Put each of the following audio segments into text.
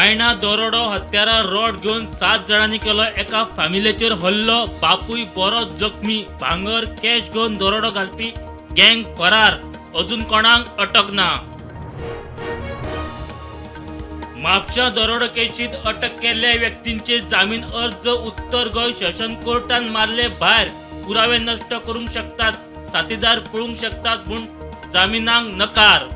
China दरोडो हत्यारा rod घेऊन 7 जणांनी केलो एका फॅमिलीचेर हल्लो. बापूय बरोच जखमी. भांगर कॅश घेऊन दरोडो घालपी गँग फरार. अजून कोणाक अटक ना. म्हापशा दरोडो केशीत अटक केल्ल्या व्यक्तींचे जामीन अर्ज उत्तर गोंय सेशन कोर्टान मारले भायर. पुरावे नष्ट करूंक शकतात, साथीदार पळूंक शकतात म्हूण जामिनाक नकार.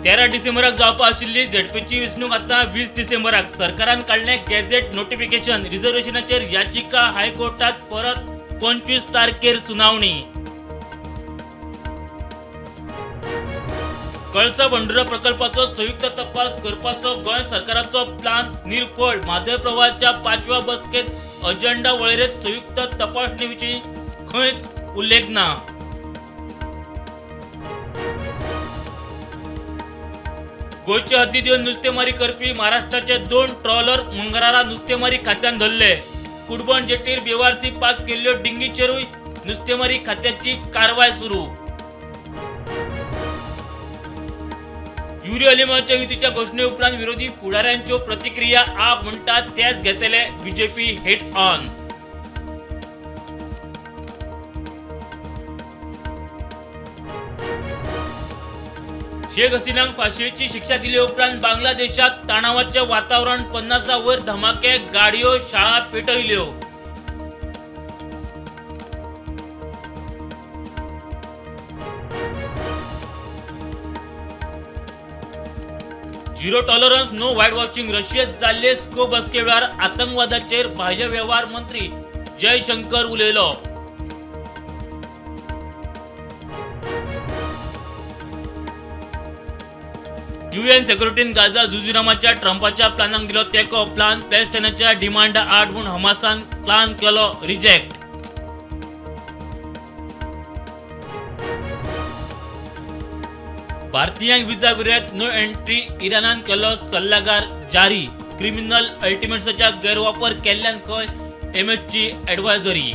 13 डिसेंबराक जावपा आशिल्ली झेडपीची वेंचणूक आतां 20 डिसेंबराक. सरकारान काडलें गॅझेट नोटिफिकेशन. रिझर्वेशनाचेर याचिका हायकोर्टात परत 25 तारखेर सुनावणी. कळसा बंडुरा प्रकल्पाचो संयुक्त तपास करपाचो गोंय सरकाराचो प्लान निर्फळ. म्हादय प्रवाहाच्या 5व्या बसकेत अजेंडा वळेरेंत संयुक्त तपासणे विशीं खंयच उल्लेख ना. गोंयचे हद्दीत येवन नुस्तेमारी करपी महाराष्ट्राचे 2 ट्रॉलर मंगळारा नुस्तेमारी खात्यान धरले. कुडबण जेटीर बेवारसी पाक केल्ल्यो डिंगीचेरूय नुस्तेमारी खात्याची कारवाय सुरू. युरी अलिमाच्या युतीच्या घोषणे उपरांत विरोधी फुडाऱ्यांच्यो प्रतिक्रिया. आप म्हणटात तेच घेतले बीजेपी हेड ऑन. शेख हसीनाक फाशीची शिक्षा दिले उपरांत बांगलादेशात तणावाचे वातावरण. 50 वयर धमाके, गाडयो, शाळा पेटयल्यो. Zero tolerance no whitewashing. रशियेत जाल्ले स्को बसके वेळार आतंकवादाचेर भायले वेव्हार मंत्री जयशंकर उलयलो. UN सेक्युरिटीन गाझा झुजारामाच्या ट्रम्पाच्या प्लानाक दिलो तेको. प्लान पॅलेस्टायनाच्या डिमांडा आड म्हूण हमासान प्लान केलो रिजेक्ट. भारतीयांक विजा विरयत नो एंट्री. इराणान केलो सल्लागार जारी. क्रिमिनल अल्टिमेट्सचा गैरवापर केल्ल्यान खंय MHची एडवायझरी.